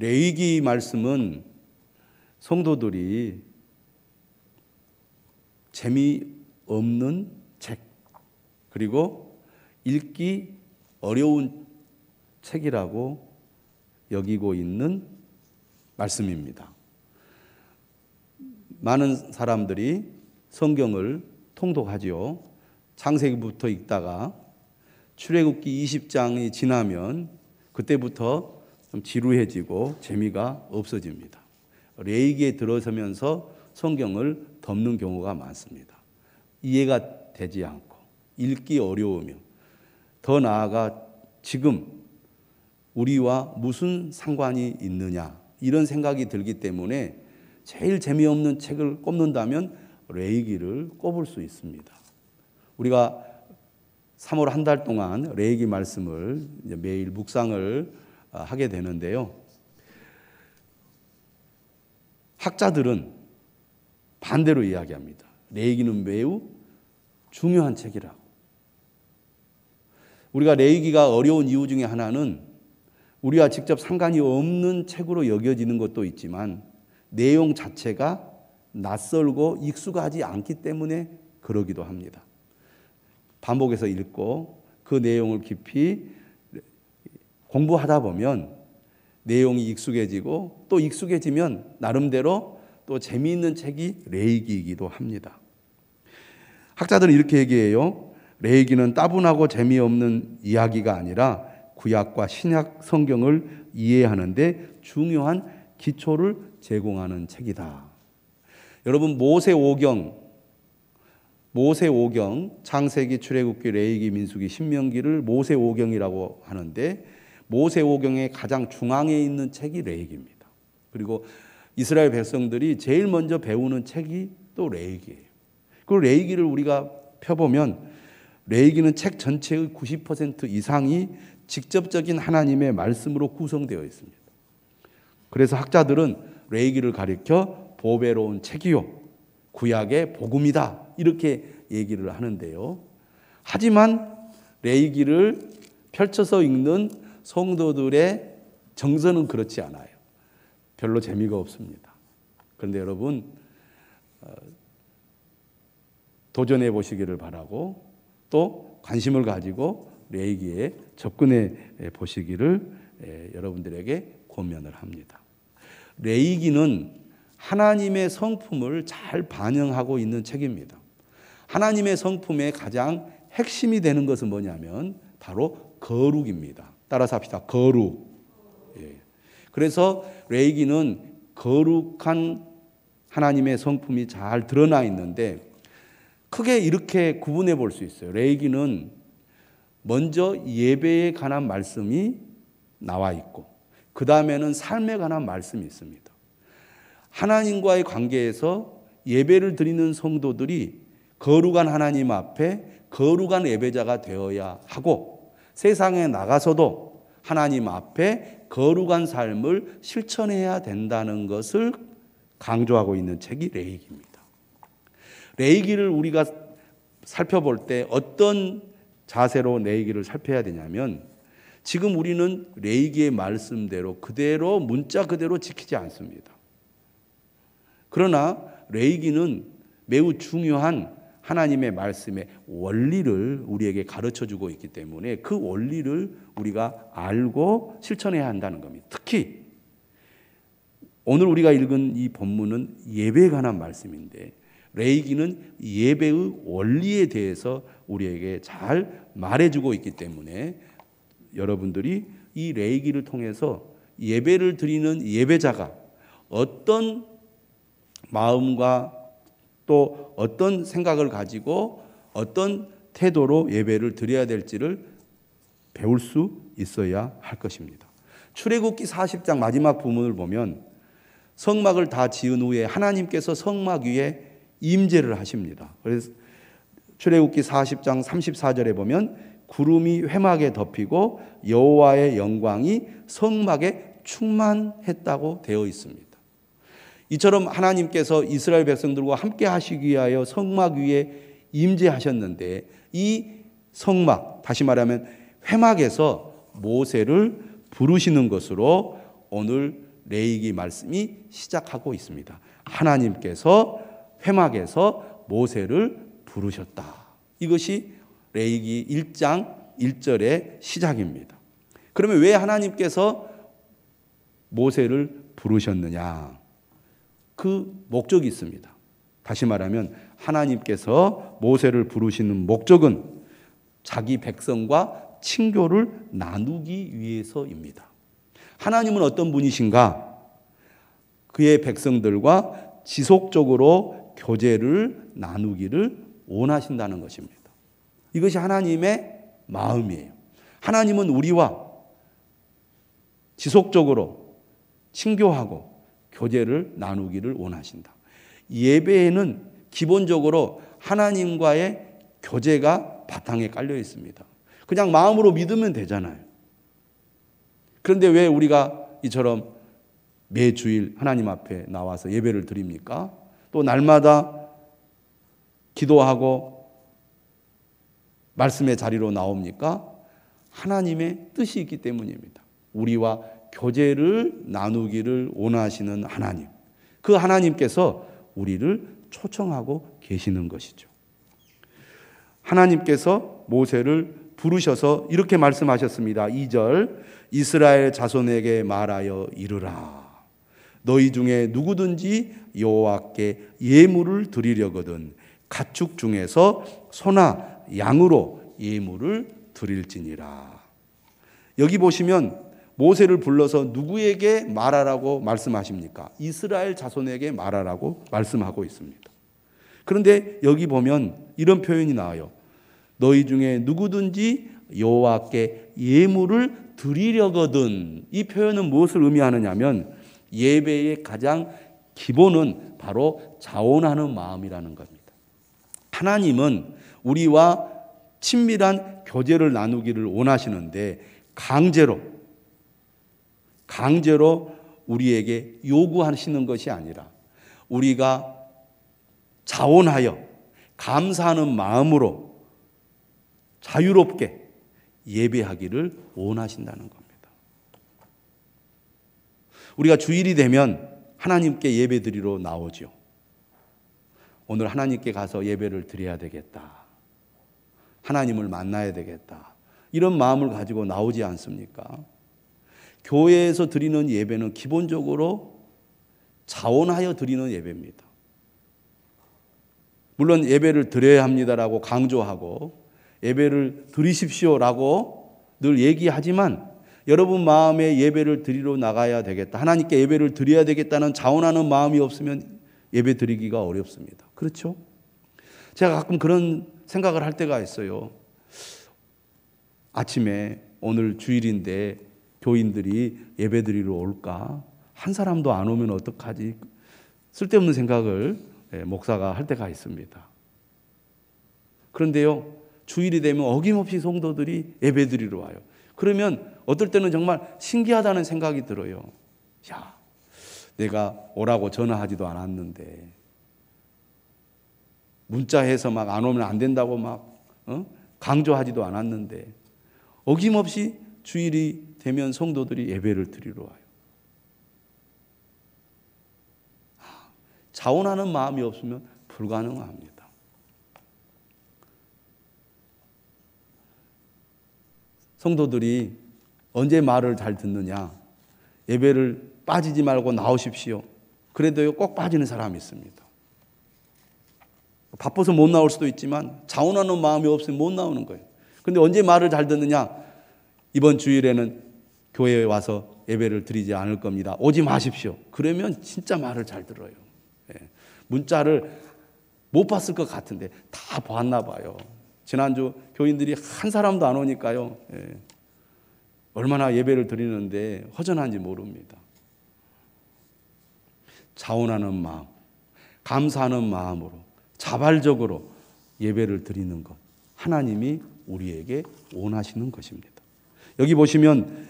레위기 말씀은 성도들이 재미없는 책, 그리고 읽기 어려운 책이라고 여기고 있는 말씀입니다. 많은 사람들이 성경을 통독하지요. 창세기부터 읽다가 출애굽기 20장이 지나면 그때부터 좀 지루해지고 재미가 없어집니다. 레위기에 들어서면서 성경을 덮는 경우가 많습니다. 이해가 되지 않고 읽기 어려우며, 더 나아가 지금 우리와 무슨 상관이 있느냐 이런 생각이 들기 때문에 제일 재미없는 책을 꼽는다면 레위기를 꼽을 수 있습니다. 우리가 3월 한 달 동안 레위기 말씀을 매일 묵상을 하게 되는데요. 학자들은 반대로 이야기합니다. 레위기는 매우 중요한 책이라고. 우리가 레위기가 어려운 이유 중에 하나는 우리와 직접 상관이 없는 책으로 여겨지는 것도 있지만 내용 자체가 낯설고 익숙하지 않기 때문에 그러기도 합니다. 반복해서 읽고 그 내용을 깊이 공부하다 보면 내용이 익숙해지고 또 익숙해지면 나름대로 또 재미있는 책이 레위기이기도 합니다. 학자들은 이렇게 얘기해요. 레위기는 따분하고 재미없는 이야기가 아니라 구약과 신약 성경을 이해하는데 중요한 기초를 제공하는 책이다. 여러분, 모세오경, 창세기, 출애굽기, 레위기, 민수기, 신명기를 모세오경이라고 하는데 모세오경의 가장 중앙에 있는 책이 레위기입니다. 그리고 이스라엘 백성들이 제일 먼저 배우는 책이 또 레위기예요. 그 레위기를 우리가 펴보면 레위기는 책 전체의 90% 이상이 직접적인 하나님의 말씀으로 구성되어 있습니다. 그래서 학자들은 레위기를 가리켜 보배로운 책이요, 구약의 복음이다 이렇게 얘기를 하는데요. 하지만 레위기를 펼쳐서 읽는 성도들의 정서는 그렇지 않아요. 별로 재미가 없습니다. 그런데 여러분, 도전해 보시기를 바라고 또 관심을 가지고 레위기에 접근해 보시기를 여러분들에게 권면을 합니다. 레위기는 하나님의 성품을 잘 반영하고 있는 책입니다. 하나님의 성품의 가장 핵심이 되는 것은 뭐냐면 바로 거룩입니다. 따라서 합시다. 거룩. 그래서 레위기는 거룩한 하나님의 성품이 잘 드러나 있는데 크게 이렇게 구분해 볼 수 있어요. 레위기는 먼저 예배에 관한 말씀이 나와 있고 그 다음에는 삶에 관한 말씀이 있습니다. 하나님과의 관계에서 예배를 드리는 성도들이 거룩한 하나님 앞에 거룩한 예배자가 되어야 하고 세상에 나가서도 하나님 앞에 거룩한 삶을 실천해야 된다는 것을 강조하고 있는 책이 레위기입니다. 레위기를 우리가 살펴볼 때 어떤 자세로 레위기를 살펴야 되냐면 지금 우리는 레위기의 말씀대로 그대로 문자 그대로 지키지 않습니다. 그러나 레위기는 매우 중요한 하나님의 말씀의 원리를 우리에게 가르쳐주고 있기 때문에 그 원리를 우리가 알고 실천해야 한다는 겁니다. 특히 오늘 우리가 읽은 이 본문은 예배에 관한 말씀인데 레위기는 예배의 원리에 대해서 우리에게 잘 말해주고 있기 때문에 여러분들이 이 레위기를 통해서 예배를 드리는 예배자가 어떤 마음과 또 어떤 생각을 가지고 어떤 태도로 예배를 드려야 될지를 배울 수 있어야 할 것입니다. 출애굽기 40장 마지막 부분을 보면 성막을 다 지은 후에 하나님께서 성막 위에 임재를 하십니다. 그래서 출애굽기 40장 34절에 보면 구름이 회막에 덮이고 여호와의 영광이 성막에 충만했다고 되어 있습니다. 이처럼 하나님께서 이스라엘 백성들과 함께 하시기 위하여 성막 위에 임재하셨는데 이 성막, 다시 말하면 회막에서 모세를 부르시는 것으로 오늘 레위기 말씀이 시작하고 있습니다. 하나님께서 회막에서 모세를 부르셨다. 이것이 레위기 1장 1절의 시작입니다. 그러면 왜 하나님께서 모세를 부르셨느냐? 그 목적이 있습니다. 다시 말하면 하나님께서 모세를 부르시는 목적은 자기 백성과 친교를 나누기 위해서입니다. 하나님은 어떤 분이신가? 그의 백성들과 지속적으로 교제를 나누기를 원하신다는 것입니다. 이것이 하나님의 마음이에요. 하나님은 우리와 지속적으로 친교하고 교제를 나누기를 원하신다. 예배에는 기본적으로 하나님과의 교제가 바탕에 깔려 있습니다. 그냥 마음으로 믿으면 되잖아요. 그런데 왜 우리가 이처럼 매주일 하나님 앞에 나와서 예배를 드립니까? 또 날마다 기도하고 말씀의 자리로 나옵니까? 하나님의 뜻이 있기 때문입니다. 우리와 교제를 나누기를 원하시는 하나님. 그 하나님께서 우리를 초청하고 계시는 것이죠. 하나님께서 모세를 부르셔서 이렇게 말씀하셨습니다. 2절 이스라엘 자손에게 말하여 이르라. 너희 중에 누구든지 여호와께 예물을 드리려거든 가축 중에서 소나 양으로 예물을 드릴지니라. 여기 보시면 모세를 불러서 누구에게 말하라고 말씀하십니까? 이스라엘 자손에게 말하라고 말씀하고 있습니다. 그런데 여기 보면 이런 표현이 나와요. 너희 중에 누구든지 여호와께 예물을 드리려거든. 이 표현은 무엇을 의미하느냐면 예배의 가장 기본은 바로 자원하는 마음이라는 겁니다. 하나님은 우리와 친밀한 교제를 나누기를 원하시는데 강제로 우리에게 요구하시는 것이 아니라 우리가 자원하여 감사하는 마음으로 자유롭게 예배하기를 원하신다는 겁니다. 우리가 주일이 되면 하나님께 예배드리러 나오죠. 오늘 하나님께 가서 예배를 드려야 되겠다. 하나님을 만나야 되겠다. 이런 마음을 가지고 나오지 않습니까? 교회에서 드리는 예배는 기본적으로 자원하여 드리는 예배입니다. 물론 예배를 드려야 합니다라고 강조하고 예배를 드리십시오라고 늘 얘기하지만 여러분 마음에 예배를 드리러 나가야 되겠다. 하나님께 예배를 드려야 되겠다는 자원하는 마음이 없으면 예배 드리기가 어렵습니다. 그렇죠? 제가 가끔 그런 생각을 할 때가 있어요. 아침에 오늘 주일인데 교인들이 예배 드리러 올까? 한 사람도 안 오면 어떡하지? 쓸데없는 생각을 목사가 할 때가 있습니다. 그런데요, 주일이 되면 어김없이 성도들이 예배 드리러 와요. 그러면 어떨 때는 정말 신기하다는 생각이 들어요. 야, 내가 오라고 전화하지도 않았는데 문자해서 막 안 오면 안 된다고 막 강조하지도 않았는데 어김없이 주일이 되면 성도들이 예배를 드리러 와요. 자원하는 마음이 없으면 불가능합니다. 성도들이 언제 말을 잘 듣느냐? 예배를 빠지지 말고 나오십시오. 그래도요, 꼭 빠지는 사람이 있습니다. 바빠서 못 나올 수도 있지만 자원하는 마음이 없으면 못 나오는 거예요. 그런데 언제 말을 잘 듣느냐? 이번 주일에는 교회에 와서 예배를 드리지 않을 겁니다. 오지 마십시오. 그러면 진짜 말을 잘 들어요. 문자를 못 봤을 것 같은데 다 봤나 봐요. 지난주 교인들이 한 사람도 안 오니까요. 얼마나 예배를 드리는데 허전한지 모릅니다. 자원하는 마음, 감사하는 마음으로 자발적으로 예배를 드리는 것, 하나님이 우리에게 원하시는 것입니다. 여기 보시면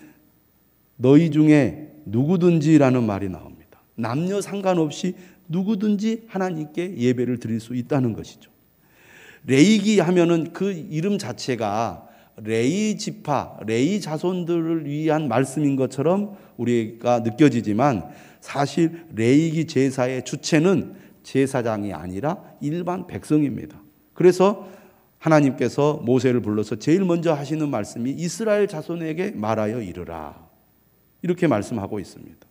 너희 중에 누구든지라는 말이 나옵니다. 남녀 상관없이 누구든지 하나님께 예배를 드릴 수 있다는 것이죠. 레위기 하면은 그 이름 자체가 레위 지파, 레위 자손들을 위한 말씀인 것처럼 우리가 느껴지지만 사실 레위기 제사의 주체는 제사장이 아니라 일반 백성입니다. 그래서 하나님께서 모세를 불러서 제일 먼저 하시는 말씀이 이스라엘 자손에게 말하여 이르라, 이렇게 말씀하고 있습니다.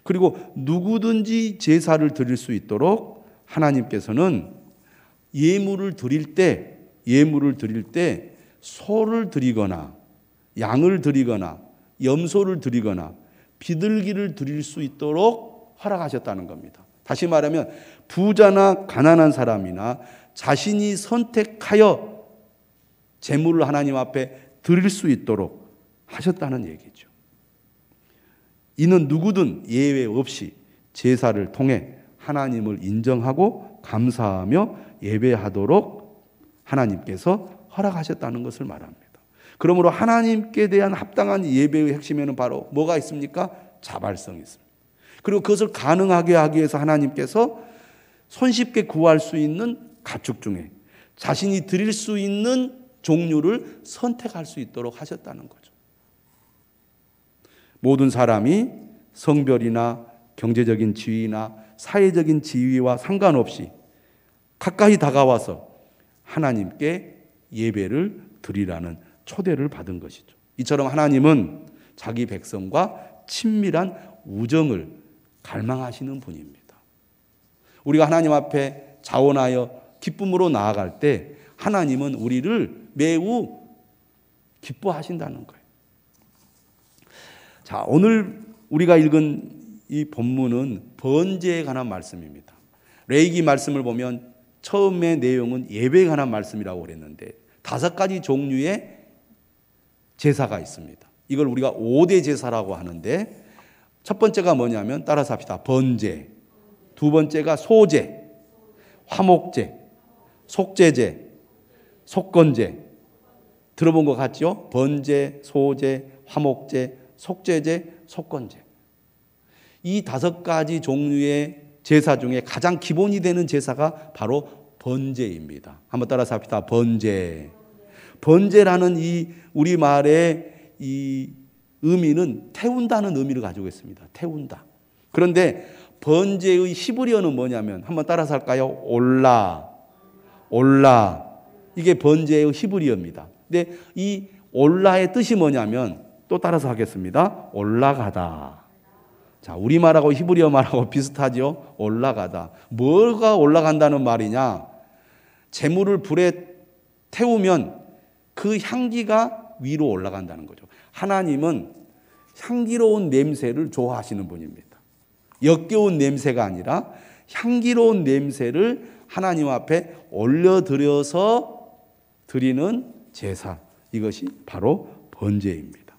그리고 누구든지 제사를 드릴 수 있도록 하나님께서는 예물을 드릴 때 소를 드리거나 양을 드리거나 염소를 드리거나 비둘기를 드릴 수 있도록 허락하셨다는 겁니다. 다시 말하면 부자나 가난한 사람이나 자신이 선택하여 제물을 하나님 앞에 드릴 수 있도록 하셨다는 얘기죠. 이는 누구든 예외 없이 제사를 통해 하나님을 인정하고 감사하며 예배하도록 하나님께서 허락하셨다는 것을 말합니다. 그러므로 하나님께 대한 합당한 예배의 핵심에는 바로 뭐가 있습니까? 자발성이 있습니다. 그리고 그것을 가능하게 하기 위해서 하나님께서 손쉽게 구할 수 있는 가축 중에 자신이 드릴 수 있는 종류를 선택할 수 있도록 하셨다는 거죠. 모든 사람이 성별이나 경제적인 지위나 사회적인 지위와 상관없이 가까이 다가와서 하나님께 예배를 드리라는 초대를 받은 것이죠. 이처럼 하나님은 자기 백성과 친밀한 우정을 갈망하시는 분입니다. 우리가 하나님 앞에 자원하여 기쁨으로 나아갈 때 하나님은 우리를 매우 기뻐하신다는 거예요. 자, 오늘 우리가 읽은 이 본문은 번제에 관한 말씀입니다. 레위기 말씀을 보면 처음의 내용은 예배에 관한 말씀이라고 그랬는데 5가지 종류의 제사가 있습니다. 이걸 우리가 5대 제사라고 하는데 첫 번째가 뭐냐면 따라서 합시다. 번제. 두 번째가 소제, 화목제, 속제제, 속건제. 들어본 것 같죠? 번제, 소제, 화목제, 속제제, 속건제. 이 5가지 종류의 제사 중에 가장 기본이 되는 제사가 바로 번제입니다. 한번 따라서 합시다. 번제. 번제라는 이 우리말의 이 의미는 태운다는 의미를 가지고 있습니다. 태운다. 그런데 번제의 히브리어는 뭐냐면 한번 따라서 할까요? 올라. 이게 번제의 히브리어입니다. 근데 이 올라의 뜻이 뭐냐면 또 따라서 하겠습니다. 올라가다. 자, 우리말하고 히브리어 말하고 비슷하죠? 올라가다. 뭐가 올라간다는 말이냐? 재물을 불에 태우면 그 향기가 위로 올라간다는 거죠. 하나님은 향기로운 냄새를 좋아하시는 분입니다. 역겨운 냄새가 아니라 향기로운 냄새를 하나님 앞에 올려드려서 드리는 제사. 이것이 바로 번제입니다.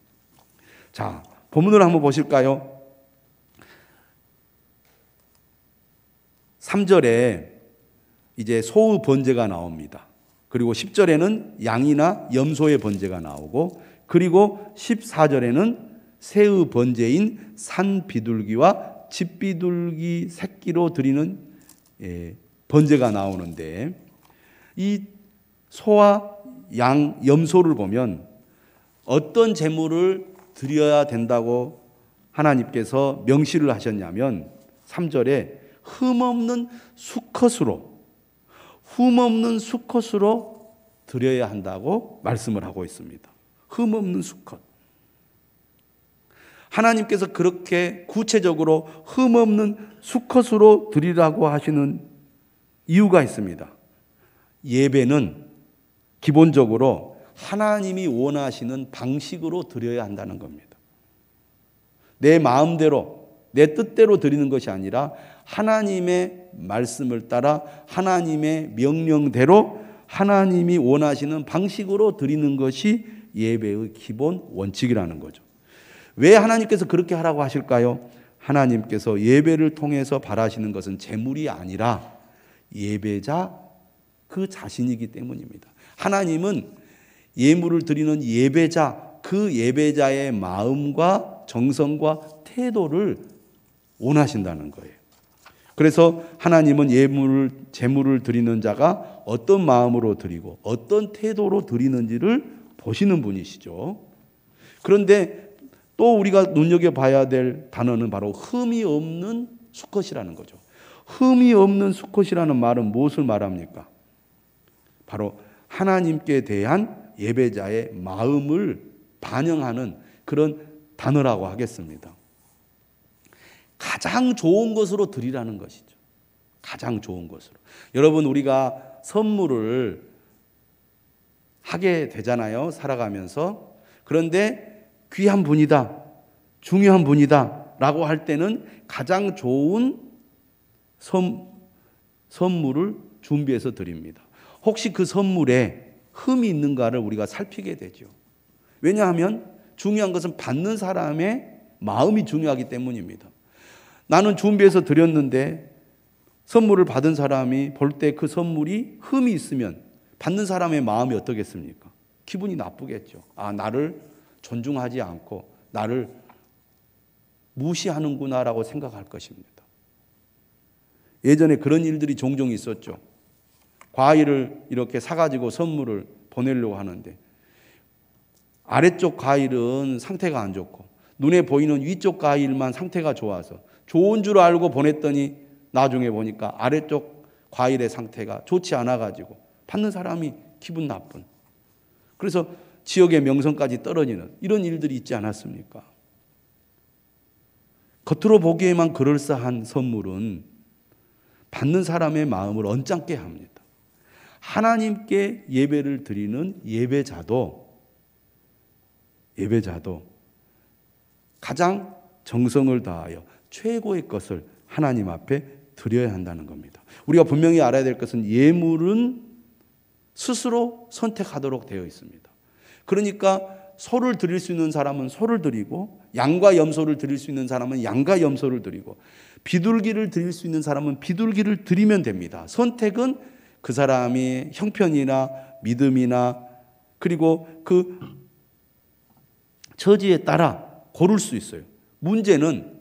자, 본문을 한번 보실까요? 3절에 이제 소의 번제가 나옵니다. 그리고 10절에는 양이나 염소의 번제가 나오고, 그리고 14절에는 새의 번제인 산 비둘기와 집 비둘기 새끼로 드리는 번제가 나오는데, 이 소와 양, 염소를 보면 어떤 제물을 드려야 된다고 하나님께서 명시를 하셨냐면 3절에 흠없는 수컷으로 드려야 한다고 말씀을 하고 있습니다. 흠없는 수컷. 하나님께서 그렇게 구체적으로 흠없는 수컷으로 드리라고 하시는 이유가 있습니다. 예배는 기본적으로 하나님이 원하시는 방식으로 드려야 한다는 겁니다. 내 마음대로, 내 뜻대로 드리는 것이 아니라 하나님의 말씀을 따라 하나님의 명령대로 하나님이 원하시는 방식으로 드리는 것이 예배의 기본 원칙이라는 거죠. 왜 하나님께서 그렇게 하라고 하실까요? 하나님께서 예배를 통해서 바라시는 것은 재물이 아니라 예배자 그 자신이기 때문입니다. 하나님은 예물을 드리는 예배자, 그 예배자의 마음과 정성과 태도를 원하신다는 거예요. 그래서 하나님은 제물을 드리는 자가 어떤 마음으로 드리고 어떤 태도로 드리는지를 보시는 분이시죠. 그런데 또 우리가 눈여겨봐야 될 단어는 바로 흠이 없는 수컷이라는 거죠. 흠이 없는 수컷이라는 말은 무엇을 말합니까? 바로 하나님께 대한 예배자의 마음을 반영하는 그런 단어라고 하겠습니다. 가장 좋은 것으로 드리라는 것이죠. 가장 좋은 것으로. 여러분, 우리가 선물을 하게 되잖아요. 살아가면서. 그런데 귀한 분이다, 중요한 분이다 라고 할 때는 가장 좋은 선물을 준비해서 드립니다. 혹시 그 선물에 흠이 있는가를 우리가 살피게 되죠. 왜냐하면 중요한 것은 받는 사람의 마음이 중요하기 때문입니다. 나는 준비해서 드렸는데 선물을 받은 사람이 볼 때 그 선물이 흠이 있으면 받는 사람의 마음이 어떻겠습니까? 기분이 나쁘겠죠. 아, 나를 존중하지 않고 나를 무시하는구나라고 생각할 것입니다. 예전에 그런 일들이 종종 있었죠. 과일을 이렇게 사가지고 선물을 보내려고 하는데 아래쪽 과일은 상태가 안 좋고 눈에 보이는 위쪽 과일만 상태가 좋아서 좋은 줄 알고 보냈더니 나중에 보니까 아래쪽 과일의 상태가 좋지 않아가지고 받는 사람이 기분 나쁜, 그래서 지역의 명성까지 떨어지는 이런 일들이 있지 않았습니까? 겉으로 보기에만 그럴싸한 선물은 받는 사람의 마음을 언짢게 합니다. 하나님께 예배를 드리는 예배자도 가장 정성을 다하여 최고의 것을 하나님 앞에 드려야 한다는 겁니다. 우리가 분명히 알아야 될 것은 예물은 스스로 선택하도록 되어 있습니다. 그러니까 소를 드릴 수 있는 사람은 소를 드리고, 양과 염소를 드릴 수 있는 사람은 양과 염소를 드리고, 비둘기를 드릴 수 있는 사람은 비둘기를 드리면 됩니다. 선택은 그 사람이 형편이나 믿음이나 그리고 그 처지에 따라 고를 수 있어요. 문제는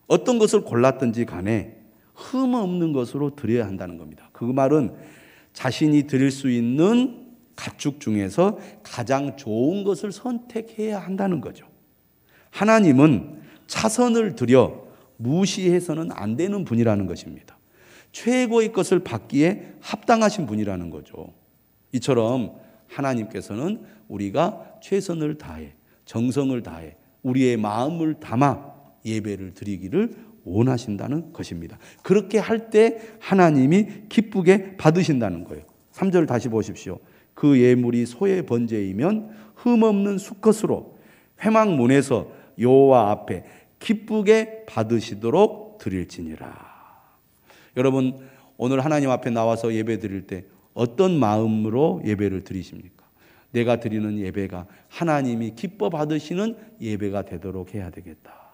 어떤 것을 골랐든지 간에 흠 없는 것으로 드려야 한다는 겁니다. 그 말은 자신이 드릴 수 있는 가축 중에서 가장 좋은 것을 선택해야 한다는 거죠. 하나님은 차선을 들여 무시해서는 안 되는 분이라는 것입니다. 최고의 것을 받기에 합당하신 분이라는 거죠. 이처럼 하나님께서는 우리가 최선을 다해, 정성을 다해, 우리의 마음을 담아 예배를 드리기를 원하신다는 것입니다. 그렇게 할 때 하나님이 기쁘게 받으신다는 거예요. 3절 다시 보십시오. 그 예물이 소의 번제이면 흠없는 수컷으로 회막문에서 여호와 앞에 기쁘게 받으시도록 드릴지니라. 여러분, 오늘 하나님 앞에 나와서 예배 드릴 때 어떤 마음으로 예배를 드리십니까? 내가 드리는 예배가 하나님이 기뻐 받으시는 예배가 되도록 해야 되겠다.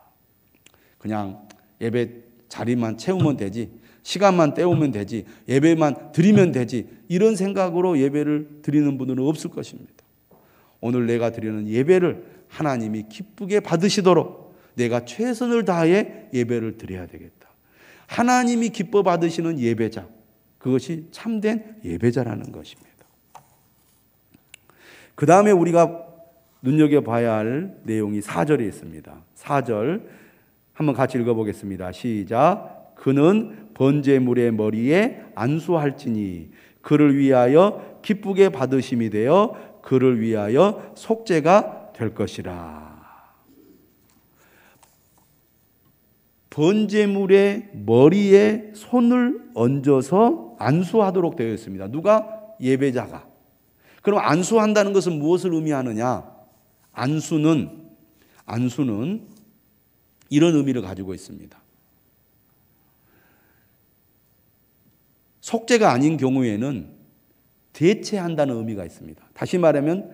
그냥 예배 자리만 채우면 되지, 시간만 때우면 되지, 예배만 드리면 되지, 이런 생각으로 예배를 드리는 분들은 없을 것입니다. 오늘 내가 드리는 예배를 하나님이 기쁘게 받으시도록 내가 최선을 다해 예배를 드려야 되겠다. 하나님이 기뻐 받으시는 예배자, 그것이 참된 예배자라는 것입니다. 그 다음에 우리가 눈여겨봐야 할 내용이 4절에 있습니다. 4절 한번 같이 읽어보겠습니다. 시작. 그는 번제물의 머리에 안수할지니 그를 위하여 기쁘게 받으심이 되어 그를 위하여 속죄가 될 것이라. 번제물의 머리에 손을 얹어서 안수하도록 되어 있습니다. 누가? 예배자가. 그럼 안수한다는 것은 무엇을 의미하느냐? 안수는 이런 의미를 가지고 있습니다. 속죄가 아닌 경우에는 대체한다는 의미가 있습니다. 다시 말하면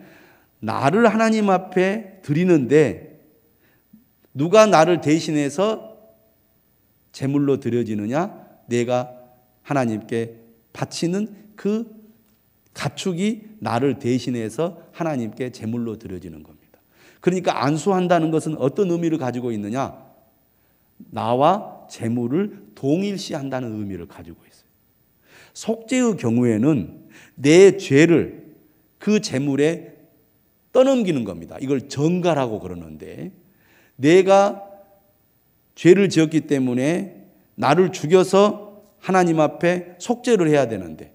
나를 하나님 앞에 드리는데 누가 나를 대신해서 제물로 드려지느냐? 내가 하나님께 바치는 그 가축이 나를 대신해서 하나님께 제물로 드려지는 겁니다. 그러니까 안수한다는 것은 어떤 의미를 가지고 있느냐? 나와 재물을 동일시한다는 의미를 가지고 있어요. 속죄의 경우에는 내 죄를 그 재물에 떠넘기는 겁니다. 이걸 전가라고 그러는데, 내가 죄를 지었기 때문에 나를 죽여서 하나님 앞에 속죄를 해야 되는데,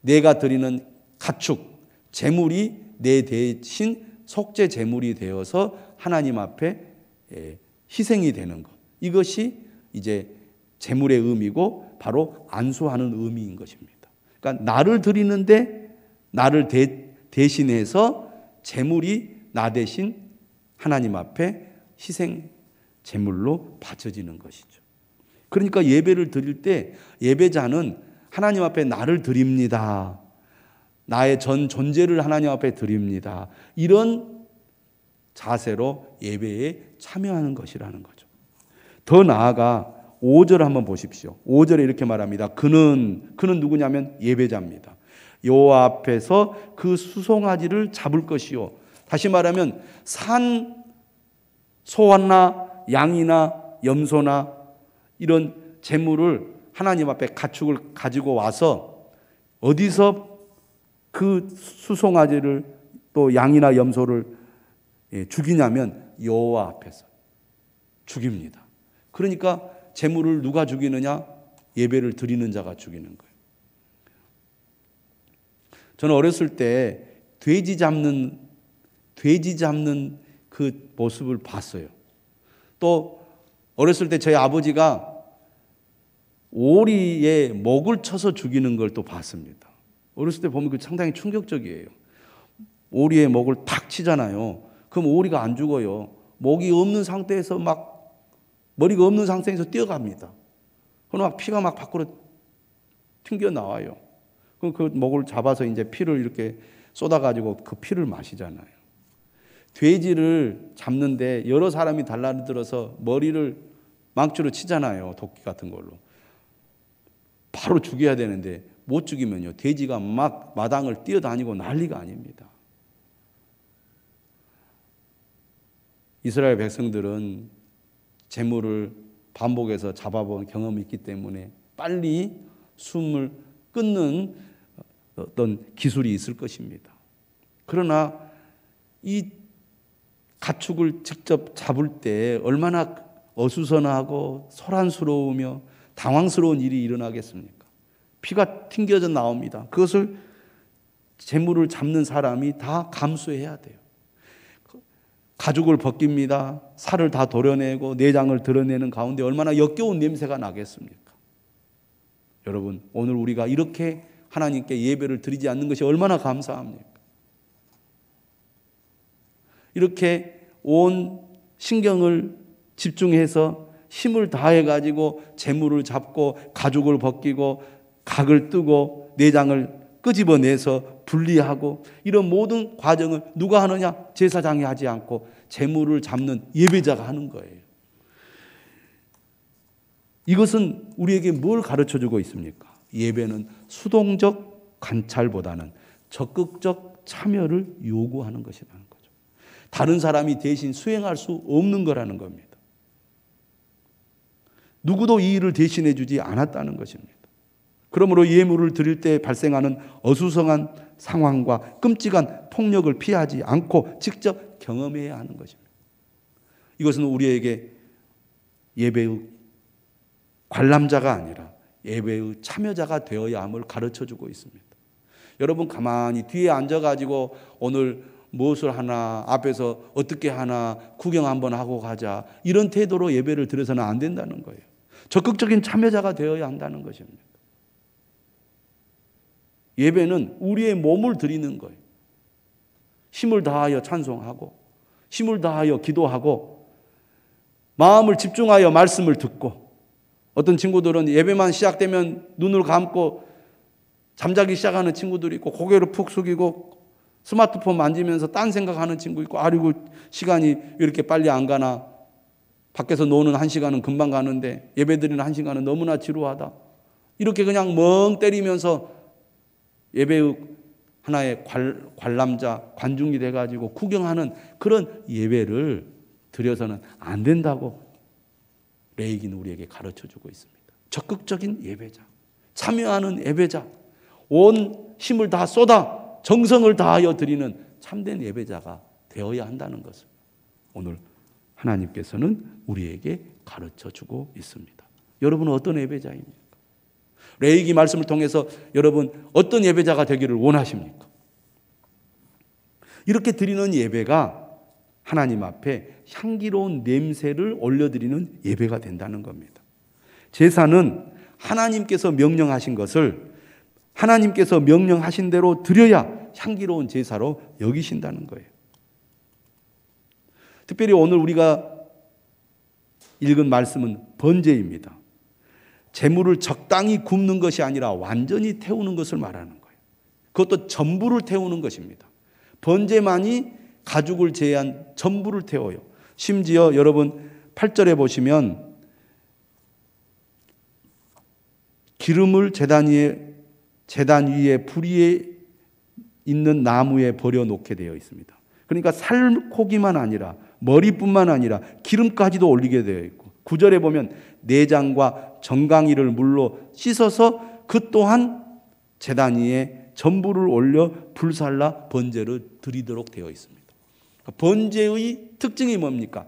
내가 드리는 가축, 재물이 내 대신 속죄 재물이 되어서 하나님 앞에 희생이 되는 것. 이것이 이제 재물의 의미고 바로 안수하는 의미인 것입니다. 그러니까 나를 드리는데 나를 대신해서 재물이 나 대신 하나님 앞에 희생 재물로 바쳐지는 것이죠. 그러니까 예배를 드릴 때 예배자는 하나님 앞에 나를 드립니다. 나의 전 존재를 하나님 앞에 드립니다. 이런 자세로 예배에 참여하는 것이라는 거죠. 더 나아가 5절 한번 보십시오. 5절에 이렇게 말합니다. 그는 누구냐면 예배자입니다. 여호와 앞에서 그 수송아지를 잡을 것이요. 다시 말하면 산 소나 양이나 염소나 이런 재물을 하나님 앞에 가축을 가지고 와서 어디서 그 수송아지를 또 양이나 염소를 죽이냐면 여호와 앞에서 죽입니다. 그러니까 재물을 누가 죽이느냐? 예배를 드리는 자가 죽이는 거예요. 저는 어렸을 때 돼지 잡는 그 모습을 봤어요. 또 어렸을 때 저희 아버지가 오리의 목을 쳐서 죽이는 걸 또 봤습니다. 어렸을 때 보면 그 상당히 충격적이에요. 오리의 목을 탁 치잖아요. 그럼 오리가 안 죽어요. 목이 없는 상태에서 머리가 없는 상태에서 뛰어갑니다. 그럼 피가 밖으로 튕겨 나와요. 그럼 그 목을 잡아서 이제 피를 이렇게 쏟아가지고 그 피를 마시잖아요. 돼지를 잡는데 여러 사람이 달라들어서 머리를 망치로 치잖아요. 도끼 같은 걸로. 바로 죽여야 되는데 못 죽이면요. 돼지가 마당을 뛰어다니고 난리가 아닙니다. 이스라엘 백성들은 재물을 반복해서 잡아본 경험이 있기 때문에 빨리 숨을 끊는 어떤 기술이 있을 것입니다. 그러나 이 가축을 직접 잡을 때 얼마나 어수선하고 소란스러우며 당황스러운 일이 일어나겠습니까? 피가 튕겨져 나옵니다. 그것을 재물을 잡는 사람이 다 감수해야 돼요. 가죽을 벗깁니다. 살을 다 도려내고 내장을 드러내는 가운데 얼마나 역겨운 냄새가 나겠습니까? 여러분, 오늘 우리가 이렇게 하나님께 예배를 드리지 않는 것이 얼마나 감사합니까? 이렇게 온 신경을 집중해서 힘을 다해 가지고 재물을 잡고 가죽을 벗기고 각을 뜨고 내장을 끄집어내서 분리하고 이런 모든 과정을 누가 하느냐? 제사장이 하지 않고 재물을 잡는 예배자가 하는 거예요. 이것은 우리에게 뭘 가르쳐주고 있습니까? 예배는 수동적 관찰보다는 적극적 참여를 요구하는 것이라는 거죠. 다른 사람이 대신 수행할 수 없는 거라는 겁니다. 누구도 이 일을 대신해 주지 않았다는 것입니다. 그러므로 예물을 드릴 때 발생하는 어수선한 상황과 끔찍한 폭력을 피하지 않고 직접 경험해야 하는 것입니다. 이것은 우리에게 예배의 관람자가 아니라 예배의 참여자가 되어야 함을 가르쳐주고 있습니다. 여러분 가만히 뒤에 앉아가지고 오늘 무엇을 하나, 앞에서 어떻게 하나, 구경 한번 하고 가자, 이런 태도로 예배를 드려서는 안 된다는 거예요. 적극적인 참여자가 되어야 한다는 것입니다. 예배는 우리의 몸을 드리는 거예요. 힘을 다하여 찬송하고 힘을 다하여 기도하고 마음을 집중하여 말씀을 듣고, 어떤 친구들은 예배만 시작되면 눈을 감고 잠자기 시작하는 친구들이 있고, 고개를 푹 숙이고 스마트폰 만지면서 딴 생각하는 친구 있고, 아이고 시간이 이렇게 빨리 안 가나, 밖에서 노는 1시간은 금방 가는데 예배드리는 1시간은 너무나 지루하다, 이렇게 그냥 멍 때리면서 예배의 하나의 관람자, 관중이 돼가지고 구경하는 그런 예배를 드려서는 안 된다고 레위기는 우리에게 가르쳐주고 있습니다. 적극적인 예배자, 참여하는 예배자, 온 힘을 다 쏟아 정성을 다하여 드리는 참된 예배자가 되어야 한다는 것을 오늘 하나님께서는 우리에게 가르쳐주고 있습니다. 여러분은 어떤 예배자입니까? 레위기 말씀을 통해서 여러분 어떤 예배자가 되기를 원하십니까? 이렇게 드리는 예배가 하나님 앞에 향기로운 냄새를 올려드리는 예배가 된다는 겁니다. 제사는 하나님께서 명령하신 것을 하나님께서 명령하신 대로 드려야 향기로운 제사로 여기신다는 거예요. 특별히 오늘 우리가 읽은 말씀은 번제입니다. 제물을 적당히 굽는 것이 아니라 완전히 태우는 것을 말하는 거예요. 그것도 전부를 태우는 것입니다. 번제만이 가죽을 제한 전부를 태워요. 심지어 여러분 8절에 보시면 기름을 제단 위에 불 위에 있는 나무에 버려놓게 되어 있습니다. 그러니까 살코기만 아니라 머리뿐만 아니라 기름까지도 올리게 되어 있고 9절에 보면 내장과 정강이를 물로 씻어서 그 또한 제단 위에 전부를 올려 불살라 번제를 드리도록 되어 있습니다. 번제의 특징이 뭡니까?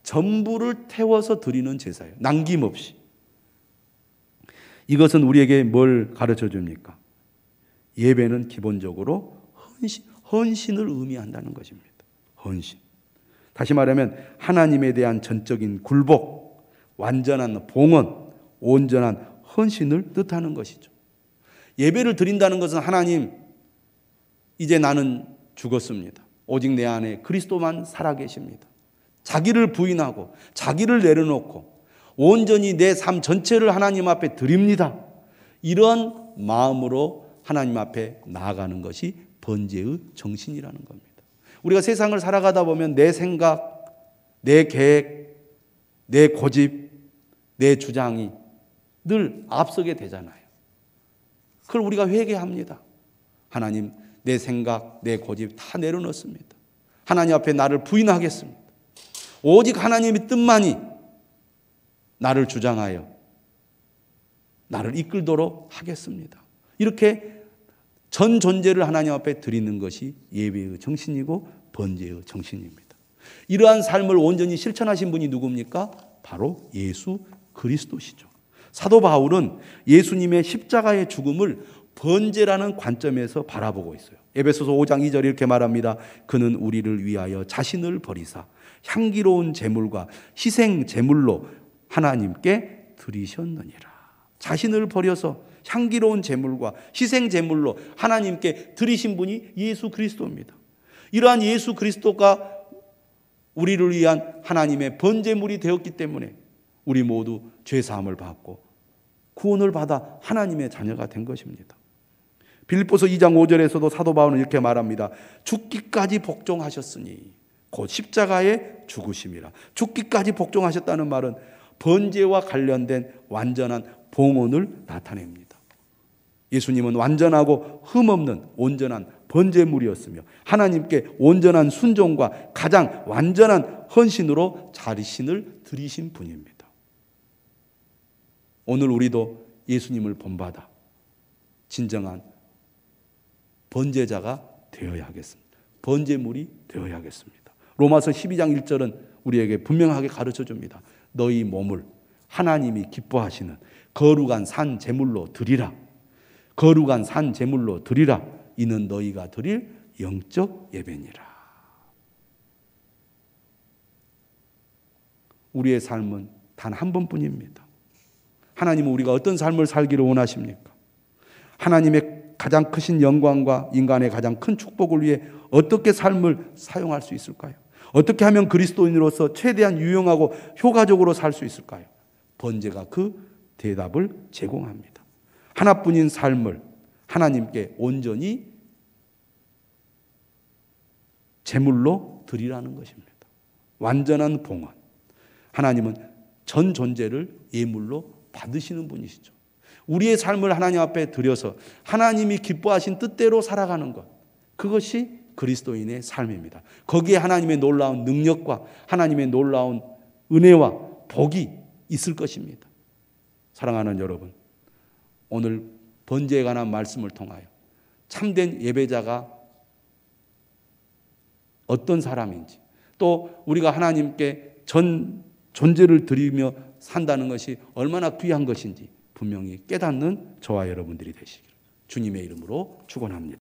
전부를 태워서 드리는 제사예요. 남김없이. 이것은 우리에게 뭘 가르쳐 줍니까? 예배는 기본적으로 헌신을 의미한다는 것입니다. 헌신. 다시 말하면 하나님에 대한 전적인 굴복, 완전한 봉헌, 온전한 헌신을 뜻하는 것이죠. 예배를 드린다는 것은 하나님, 이제 나는 죽었습니다. 오직 내 안에 그리스도만 살아계십니다. 자기를 부인하고 자기를 내려놓고 온전히 내 삶 전체를 하나님 앞에 드립니다. 이런 마음으로 하나님 앞에 나아가는 것이 번제의 정신이라는 겁니다. 우리가 세상을 살아가다 보면 내 생각, 내 계획, 내 고집, 내 주장이 늘 앞서게 되잖아요. 그걸 우리가 회개합니다. 하나님, 내 생각, 내 고집 다 내려놓습니다. 하나님 앞에 나를 부인하겠습니다. 오직 하나님의 뜻만이 나를 주장하여 나를 이끌도록 하겠습니다. 이렇게 전 존재를 하나님 앞에 드리는 것이 예배의 정신이고 번제의 정신입니다. 이러한 삶을 온전히 실천하신 분이 누굽니까? 바로 예수 그리스도시죠. 사도 바울은 예수님의 십자가의 죽음을 번제라는 관점에서 바라보고 있어요. 에베소서 5장 2절 이렇게 말합니다. 그는 우리를 위하여 자신을 버리사 향기로운 제물과 희생 제물로 하나님께 드리셨느니라. 자신을 버려서 향기로운 제물과 희생 제물로 하나님께 드리신 분이 예수 그리스도입니다. 이러한 예수 그리스도가 우리를 위한 하나님의 번제물이 되었기 때문에 우리 모두 죄 사함을 받고 구원을 받아 하나님의 자녀가 된 것입니다. 빌립보서 2장 5절에서도 사도 바울은 이렇게 말합니다. 죽기까지 복종하셨으니 곧 십자가에 죽으심이라. 죽기까지 복종하셨다는 말은 번제와 관련된 완전한 봉헌을 나타냅니다. 예수님은 완전하고 흠없는 온전한 번제물이었으며 하나님께 온전한 순종과 가장 완전한 헌신으로 자신을 드리신 분입니다. 오늘 우리도 예수님을 본받아 진정한 번제자가 되어야 하겠습니다. 번제물이 되어야 하겠습니다. 로마서 12장 1절은 우리에게 분명하게 가르쳐 줍니다. 너희 몸을 하나님이 기뻐하시는 거룩한 산 제물로 드리라. 거룩한 산 제물로 드리라. 이는 너희가 드릴 영적 예배니라. 우리의 삶은 단 한 번뿐입니다. 하나님은 우리가 어떤 삶을 살기를 원하십니까? 하나님의 가장 크신 영광과 인간의 가장 큰 축복을 위해 어떻게 삶을 사용할 수 있을까요? 어떻게 하면 그리스도인으로서 최대한 유용하고 효과적으로 살 수 있을까요? 번제가 그 대답을 제공합니다. 하나뿐인 삶을 하나님께 온전히 제물로 드리라는 것입니다. 완전한 봉헌. 하나님은 전 존재를 예물로 받으시는 분이시죠. 우리의 삶을 하나님 앞에 드려서 하나님이 기뻐하신 뜻대로 살아가는 것, 그것이 그리스도인의 삶입니다. 거기에 하나님의 놀라운 능력과 하나님의 놀라운 은혜와 복이 있을 것입니다. 사랑하는 여러분, 오늘 번제에 관한 말씀을 통하여 참된 예배자가 어떤 사람인지, 또 우리가 하나님께 전 존재를 드리며 산다는 것이 얼마나 귀한 것인지 분명히 깨닫는 저와 여러분들이 되시기를 주님의 이름으로 축원합니다.